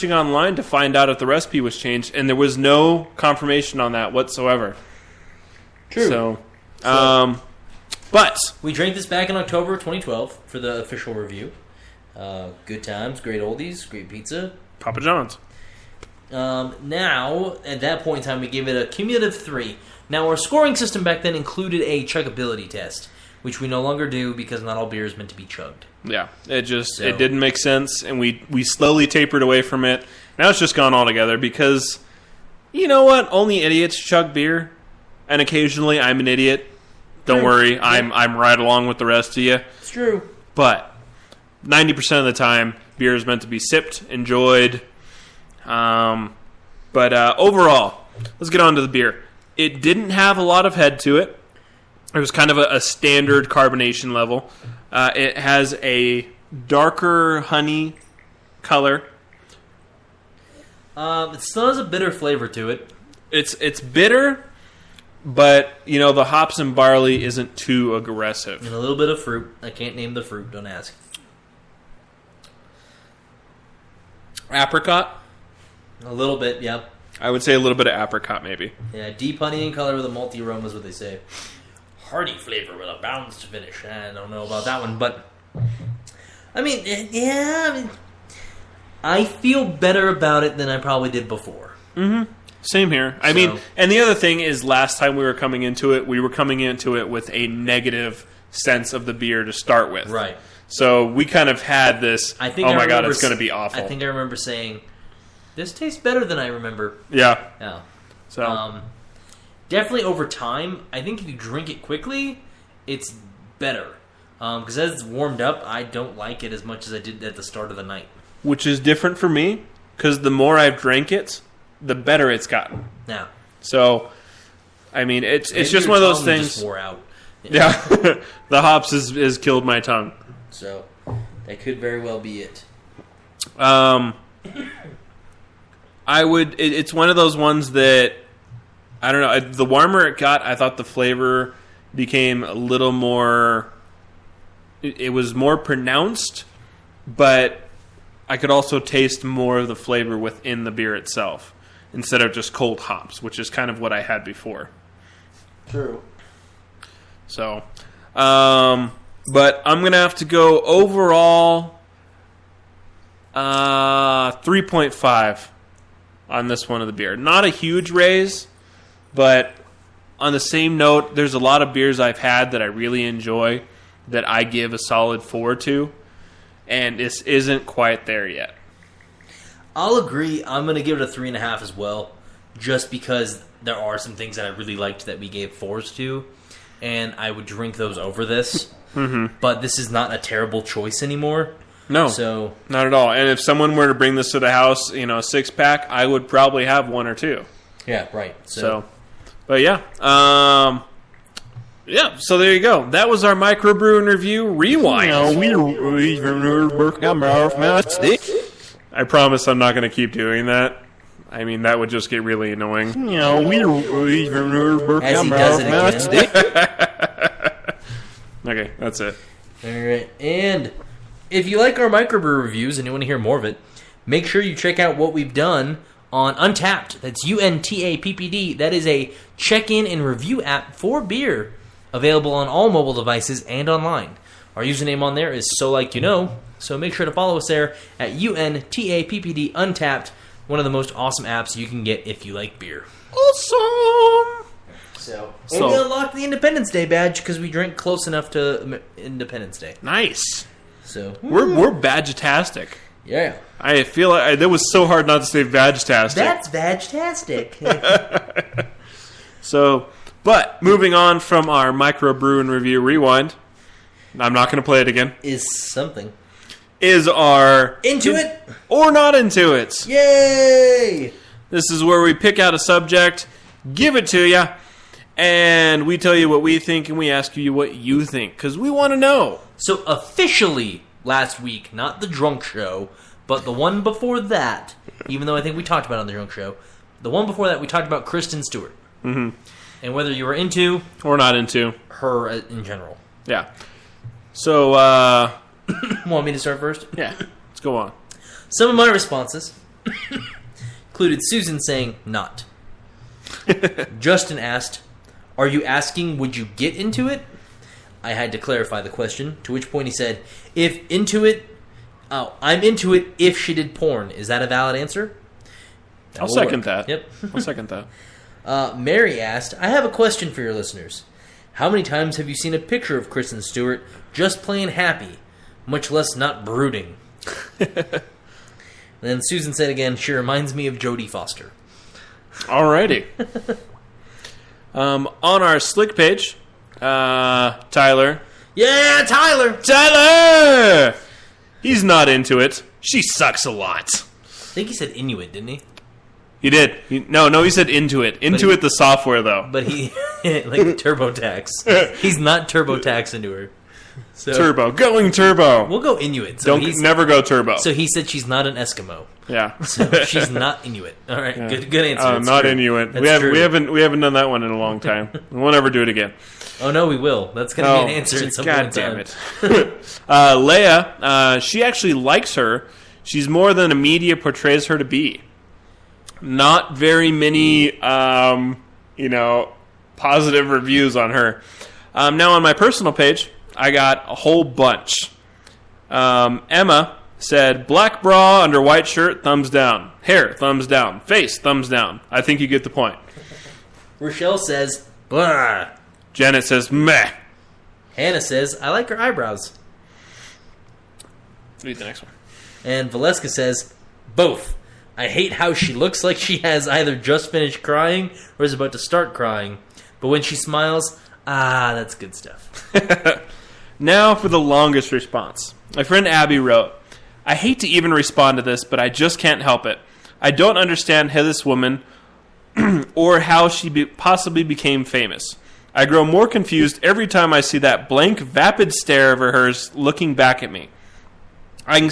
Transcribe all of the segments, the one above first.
searching online to find out if the recipe was changed, and there was no confirmation on that whatsoever. True. But we drank this back in October 2012 for the official review. Good times, great oldies, great pizza. Papa John's. Now, at that point in time, we gave it a cumulative 3. Now, our scoring system back then included a chuggability test, which we no longer do because not all beer is meant to be chugged. Yeah, it didn't make sense, and we slowly tapered away from it. Now it's just gone altogether because, you know what? Only idiots chug beer, and occasionally I'm an idiot. Don't worry, I'm right along with the rest of you. It's true. But 90% of the time, beer is meant to be sipped, enjoyed. But overall, let's get on to the beer. It didn't have a lot of head to it. It was kind of a standard carbonation level. It has a darker honey color. It still has a bitter flavor to it. It's bitter, but the hops and barley isn't too aggressive. And a little bit of fruit. I can't name the fruit. Don't ask. Apricot. A little bit, yeah. I would say a little bit of apricot, maybe. Yeah, deep honey in color with a malty aroma is what they say. Hearty flavor with a balanced finish. I don't know about that one, but I mean, yeah. I feel better about it than I probably did before. Mm-hmm. Same here. I mean, and the other thing is, last time we were coming into it with a negative sense of the beer to start with. Right. So we kind of had this, oh my god, it's going to be awful. I think I remember saying, this tastes better than I remember. Yeah. Yeah. So definitely over time, I think if you drink it quickly, it's better. Because as it's warmed up, I don't like it as much as I did at the start of the night. Which is different for me, because the more I've drank it, the better it's gotten. Yeah. So, I mean, it's just one of those things. Just wore out. Yeah. The hops has killed my tongue. So, that could very well be it. It's one of those ones that, I don't know, the warmer it got, I thought the flavor became a little more, it was more pronounced, but I could also taste more of the flavor within the beer itself, instead of just cold hops, which is kind of what I had before. True. So, but I'm going to have to go overall 3.5 on this one of the beer. Not a huge raise, but on the same note, there's a lot of beers I've had that I really enjoy that I give a solid 4 to, and this isn't quite there yet. I'll agree. I'm going to give it a 3.5 as well, just because there are some things that I really liked that we gave 4s to, and I would drink those over this. Mm-hmm. But this is not a terrible choice anymore. No, so not at all. And if someone were to bring this to the house, a 6-pack, I would probably have 1 or 2. Yeah, right. So but yeah. Yeah, so there you go. That was our Micro Brew In review. Rewind. I promise I'm not going to keep doing that. I mean, that would just get really annoying. As he does it again. Okay, that's it. Alright, and if you like our microbrew reviews and you want to hear more of it, make sure you check out what we've done on Untappd. That's UNTAPPD. That is a check-in and review app for beer, available on all mobile devices and online. Our username on there is SoLikeYouKnow, so make sure to follow us there at UNTAPPD Untappd, one of the most awesome apps you can get if you like beer. Awesome! So we unlocked the Independence Day badge because we drank close enough to Independence Day. Nice. So we're badge-tastic. Yeah. I feel like that was so hard not to say badge-tastic. That's badge-tastic. So, but moving on from our Micro Brew In review rewind, I'm not going to play it again. Is our Into It or Not Into It. Yay! This is where we pick out a subject, give it to you, and we tell you what we think, and we ask you what you think, because we want to know. So officially, last week, not the drunk show, but the one before that, even though I think we talked about it on the drunk show, the one before that, we talked about Kristen Stewart. Mm-hmm. And whether you were into or not into her in general. Yeah. So, want me to start first? Yeah. Let's go on. Some of my responses Included Susan saying, not. Justin asked, are you asking, would you get into it? I had to clarify the question, to which point he said, I'm into it if she did porn. Is that a valid answer? I'll second that. Yep. I'll second that. Mary asked, I have a question for your listeners. How many times have you seen a picture of Kristen Stewart just plain happy, much less not brooding? Then Susan said again, she reminds me of Jodie Foster. Alrighty. On our Slick page, Tyler. Yeah, Tyler! Tyler! He's not into it. She sucks a lot. I think he said Inuit, didn't he? He did. No, he said Intuit. Intuit, the software, though. But he, like TurboTax. He's not TurboTax into her. So, turbo. Going turbo. We'll go Inuit. So never go turbo. So he said she's not an Eskimo. Yeah. So she's not Inuit. All right, yeah. Good answer. Not true. Inuit. We haven't done that one in a long time. We won't ever do it again. Oh no, we will. That's going to be an answer at some point in time. God damn it. Leia, she actually likes her. She's more than the media portrays her to be. Not very many, positive reviews on her. Now on my personal page, I got a whole bunch. Emma said, black bra under white shirt, thumbs down. Hair, thumbs down. Face, thumbs down. I think you get the point. Rochelle says, blah. Janet says, meh. Hannah says, I like her eyebrows. Read the next one. And Valeska says, both. I hate how she looks like she has either just finished crying or is about to start crying. But when she smiles, that's good stuff. Now for the longest response. My friend Abby wrote, I hate to even respond to this, but I just can't help it. I don't understand how this woman or how she possibly became famous. I grow more confused every time I see that blank, vapid stare of hers looking back at me. I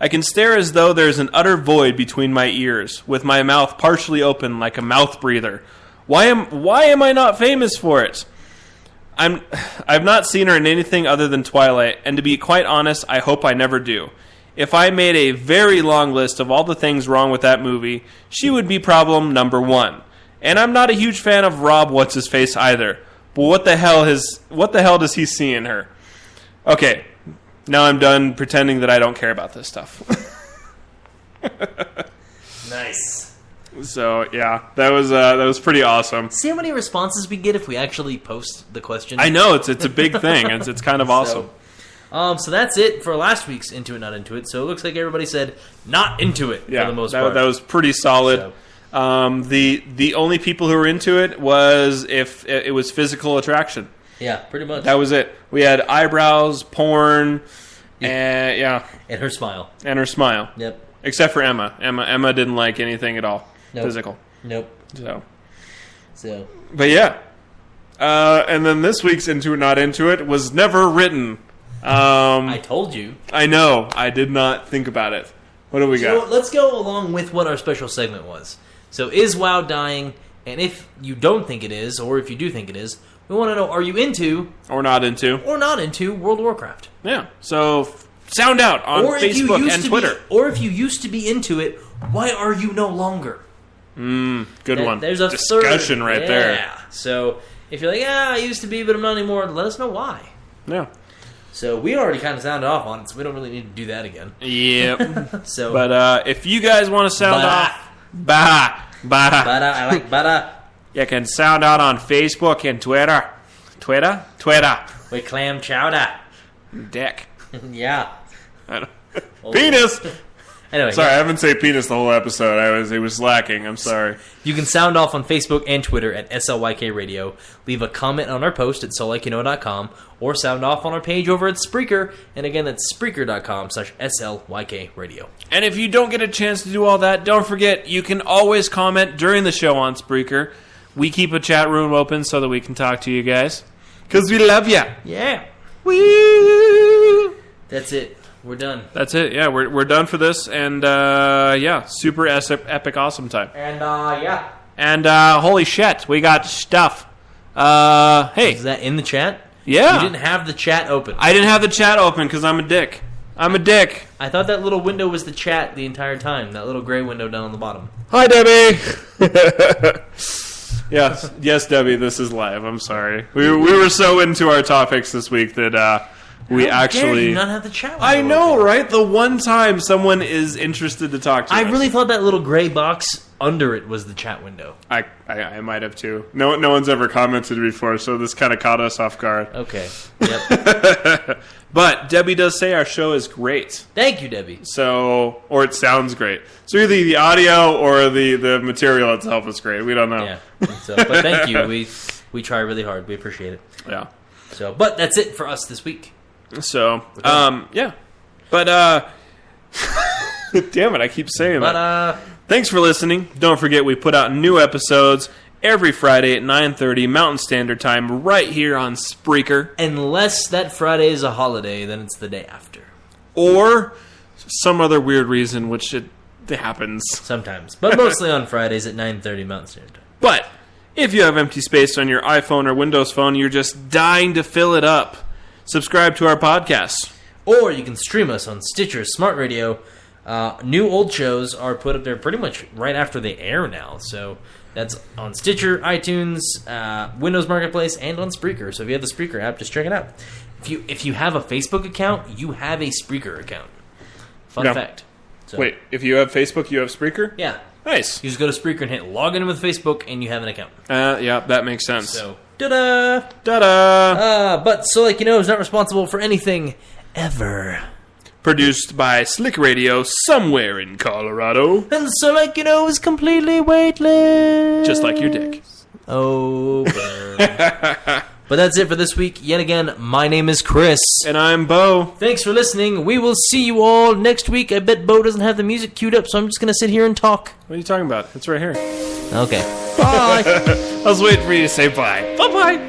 can stare as though there's an utter void between my ears, with my mouth partially open like a mouth breather. Why am I not famous for it? I've not seen her in anything other than Twilight, and to be quite honest, I hope I never do. If I made a very long list of all the things wrong with that movie, she would be problem number 1. And I'm not a huge fan of Rob What's-His-Face either. But what the hell does he see in her? Okay, now I'm done pretending that I don't care about this stuff. Nice. So yeah, that was pretty awesome. See how many responses we get if we actually post the question. I know it's a big thing. It's kind of awesome. So that's it for last week's Into It Not Into It. So it looks like everybody said not into it for the most part. That was pretty solid. So. The only people who were into it was if it was physical attraction. Yeah, pretty much. That was it. We had eyebrows, porn, and her smile. And her smile. Yep. Except for Emma. Emma didn't like anything at all. Nope. Physical. Nope. So. But yeah. And then this week's Into It Not Into It was never written. I told you. I know. I did not think about it. What do we got? Let's go along with what our special segment was. So is WoW dying? And if you don't think it is, or if you do think it is, we want to know, are you into... Or not into World of Warcraft? Yeah. So sound out on Facebook and Twitter. Or if you used to be into it, why are you no longer? Good one. There's a discussion right there. Yeah. So if you're like, I used to be, but I'm not anymore, let us know why. Yeah. So we already kind of sounded off on it, so we don't really need to do that again. Yep. But if you guys want to sound off, I like bada. You can sound out on Facebook and Twitter. Twitter. With clam chowder. Dick. Yeah. Penis. Anyway, sorry, I haven't said penis the whole episode. It was lacking. I'm sorry. You can sound off on Facebook and Twitter at SLYK Radio. Leave a comment on our post at solikeyknow.com or sound off on our page over at Spreaker. And again, that's Spreaker.com/SLYK Radio. And if you don't get a chance to do all that, don't forget, you can always comment during the show on Spreaker. We keep a chat room open so that we can talk to you guys. Because we love you. Yeah. Woo! That's it. We're done. That's it. Yeah, we're done for this, and super epic, awesome time. And holy shit, we got stuff. Hey, is that in the chat? Yeah, you didn't have the chat open. I didn't have the chat open because I'm a dick. I'm a dick. I thought that little window was the chat the entire time. That little gray window down on the bottom. Hi, Debbie. Yes, Debbie. This is live. I'm sorry. We were so into our topics this week that we How actually dare you not have the chat window I know, open? right? The one time someone is interested to talk to us. I really thought that little gray box under it was the chat window. I might have too. No one's ever commented before, so this kind of caught us off guard. Okay. Yep. But Debbie does say our show is great. Thank you, Debbie. So, or it sounds great. So either the audio or the material itself is great. We don't know. Yeah. So, but thank you. We try really hard. We appreciate it. Yeah. So, but that's it for us this week. So, yeah. But, damn it, I keep saying that. Thanks for listening. Don't forget we put out new episodes every Friday at 9:30 Mountain Standard Time right here on Spreaker. Unless that Friday is a holiday, then it's the day after. Or some other weird reason, which it happens. Sometimes. But mostly on Fridays at 9:30 Mountain Standard Time. But if you have empty space on your iPhone or Windows Phone, you're just dying to fill it up, subscribe to our podcast. Or you can stream us on Stitcher, Smart Radio. New old shows are put up there pretty much right after they air now. So that's on Stitcher, iTunes, Windows Marketplace, and on Spreaker. So if you have the Spreaker app, just check it out. If you have a Facebook account, you have a Spreaker account. Fun fact. So, Wait, if you have Facebook, you have Spreaker? Yeah. Nice. You just go to Spreaker and hit log in with Facebook, and you have an account. Yeah, that makes sense. So, ta-da! Ta-da! But So Like You Know is not responsible for anything ever. Produced by Slick Radio somewhere in Colorado. And So Like You Know is completely weightless. Just like your dick. Oh, burn. But that's it for this week. Yet again, my name is Chris. And I'm Bo. Thanks for listening. We will see you all next week. I bet Bo doesn't have the music queued up, so I'm just going to sit here and talk. What are you talking about? It's right here. Okay. Bye. I was waiting for you to say bye. Bye-bye.